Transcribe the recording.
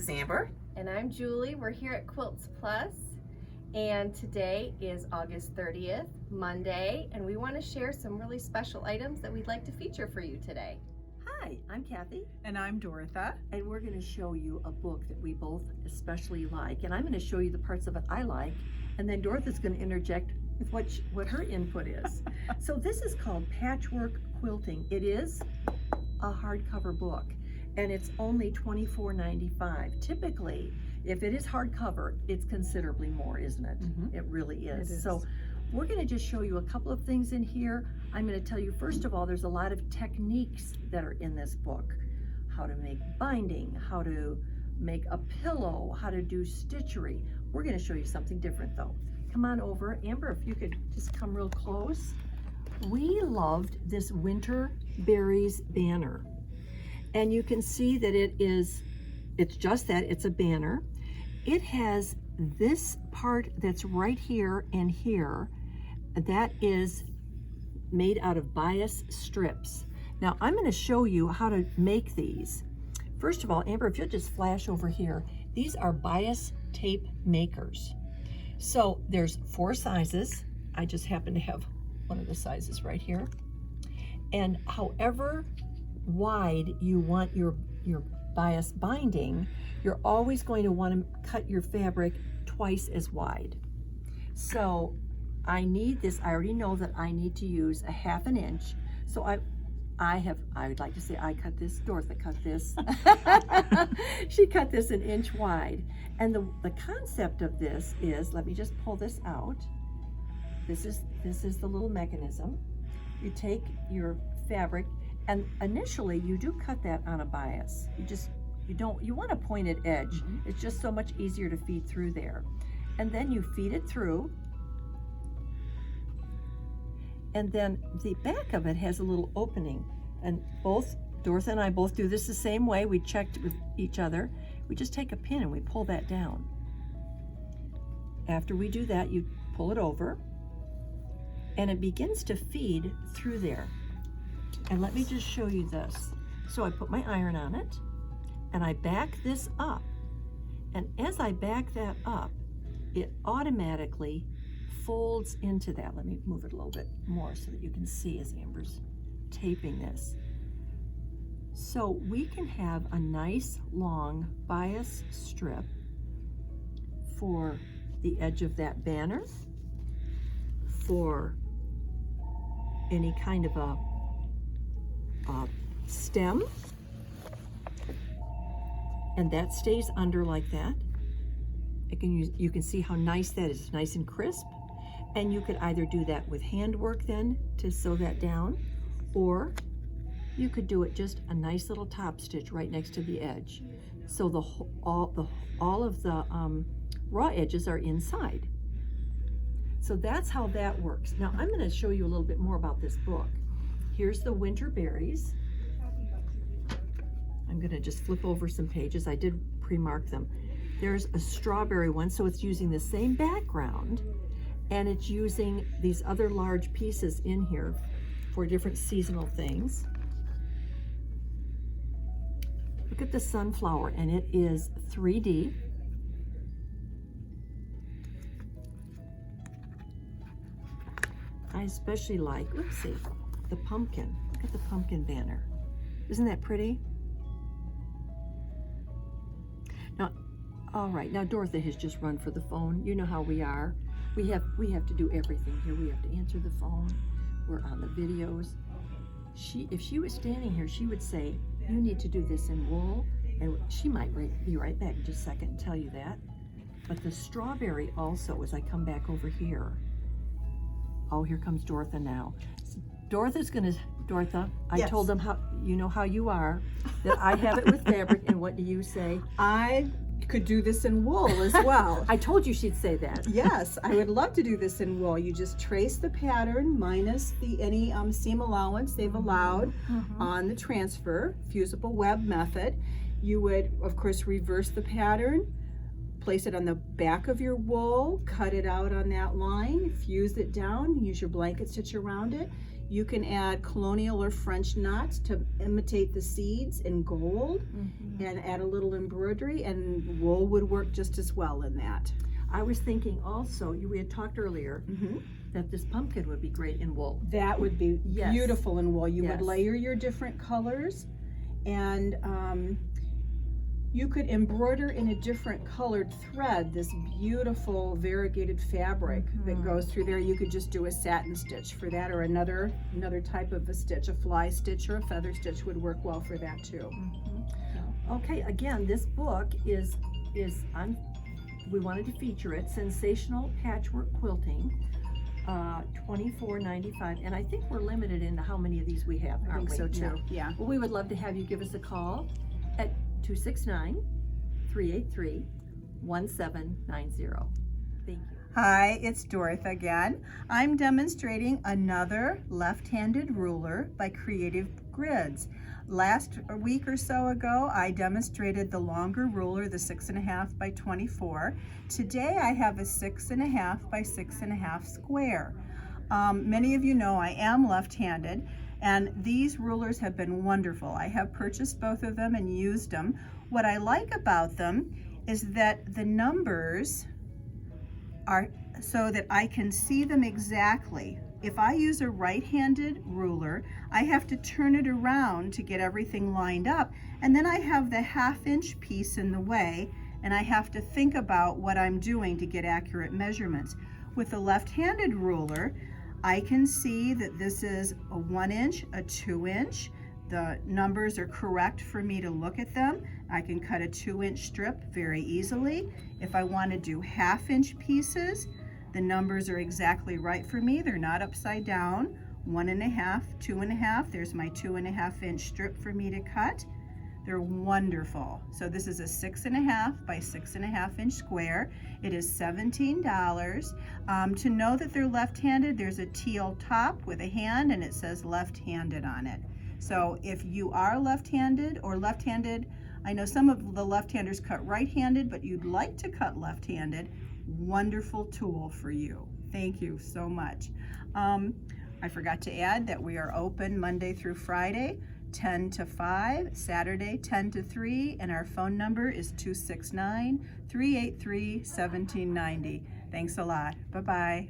is Amber. And I'm Julie. We're here at Quilts Plus, and today is August 30th, Monday, and we want to share some really special items that we'd like to feature for you today. Hi, I'm Kathy, And I'm Dortha. and we're going to show you a book that we both especially like, and I'm going to show you the parts of it I like, and then Dorotha's going to interject with what her input is. So this is called Patchwork Quilting. It is a hardcover book, and it's only $24.95. Typically, if it is hardcover, it's considerably more, isn't it? Mhm. It really is. It is. So we're going to just show you a couple of things in here. I'm going to tell you, first of all, there's a lot of techniques that are in this book. How to make binding, how to make a pillow, how to do stitchery. We're going to show you something different though. Come on over. Amber, if you could just come real close. We loved this Winter Berries banner. And you can see that it's just that, it's a banner. It has this part that's right here and here. That is made out of bias strips. Now I'm going to show you how to make these. First of all, Amber, if you'll just flash over here, these are bias tape makers. So there's 4 sizes. I just happen to have one of the sizes right here. And however wide you want your bias binding, you're always going to want to cut your fabric twice as wide. So I need this, I already know that I need to use a 1/2 inch. So I would like to say I cut this, Dortha cut this. She cut this 1 inch wide. And the concept of this is, let me just pull this out. This is the little mechanism. You take your fabric, and initially you do cut that on a bias. You want a pointed edge. Mm-hmm. It's just so much easier to feed through there. And then you feed it through. And then the back of it has a little opening. And both Dortha and I both do this the same way. We checked with each other. We just take a pin and we pull that down. After we do that, you pull it over and it begins to feed through there. And let me just show you this. So I put my iron on it and I back this up. And as I back that up, it automatically folds into that. Let me move it a little bit more so that you can see as Amber's taping this. So we can have a nice long bias strip for the edge of that banner, for any kind of a stem, and that stays under like that. You can see how nice that is, nice and crisp. And you could either do that with handwork then to sew that down, or you could do it just a nice little top stitch right next to the edge. So all of the raw edges are inside. So that's how that works. Now I'm going to show you a little bit more about this book. Here's the Winter Berries. I'm going to just flip over some pages. I did pre-mark them. There's a strawberry one, so it's using the same background, and it's using these other large pieces in here for different seasonal things. Look at the sunflower, and it is 3D. I especially like, let's see, the pumpkin. Look at the pumpkin banner. Isn't that pretty? Now, all right, now Dortha has just run for the phone. You know how we are. We have to do everything here. We have to answer the phone. We're on the videos. If she was standing here, she would say, you need to do this in wool. And she might be right back in just a second and tell you that. But the strawberry also, as I come back over here. Oh, here comes Dortha now. Dortha, I Yes. told them how, you know how you are, that I have it with fabric, and what do you say? I could do this in wool as well. I told you she'd say that. Yes, I would love to do this in wool. You just trace the pattern minus any seam allowance they've allowed on the transfer, fusible web method. You would, of course, reverse the pattern, place it on the back of your wool, cut it out on that line, fuse it down, use your blanket stitch around it. You can add colonial or French knots to imitate the seeds in gold and add a little embroidery, and wool would work just as well in that. I was thinking also, we had talked earlier that this pumpkin would be great in wool. That would be Yes. beautiful in wool. You Yes. would layer your different colors, and you could embroider in a different colored thread this beautiful variegated fabric that goes through there. You could just do a satin stitch for that, or another type of a stitch. A fly stitch or a feather stitch would work well for that too. Okay, again, this book is on, we wanted to feature it, Sensational Patchwork Quilting, $24.95, and I think we're limited in how many of these we have, I aren't think we? so too. Yeah. Well, we would love to have you give us a call at 269-383-1790. Thank you. Hi, it's Dortha again. I'm demonstrating another left-handed ruler by Creative Grids. Last week or so ago, I demonstrated the longer ruler, the 6.5 by 24. Today I have a 6.5 by 6.5 square. Many of you know I am left-handed, and these rulers have been wonderful. I have purchased both of them and used them. What I like about them is that the numbers are so that I can see them exactly. If I use a right-handed ruler, I have to turn it around to get everything lined up, and then I have the half-inch piece in the way, and I have to think about what I'm doing to get accurate measurements. With the left-handed ruler, I can see that this is a 1 inch, a 2 inch. The numbers are correct for me to look at them. I can cut a 2-inch strip very easily. If I want to do half-inch pieces, the numbers are exactly right for me. They're not upside down. 1.5, 2.5. There's my 2.5-inch strip for me to cut. They're wonderful. So this is a 6.5 by 6.5 inch square. It is $17. To know that they're left-handed, there's a teal top with a hand, and it says left-handed on it. So if you are left-handed or left-handed, I know some of the left-handers cut right-handed, but you'd like to cut left-handed, wonderful tool for you. Thank you so much. I forgot to add that we are open Monday through Friday, 10 to 5, Saturday 10 to 3, and our phone number is 269-383-1790. Thanks a lot. Bye-bye.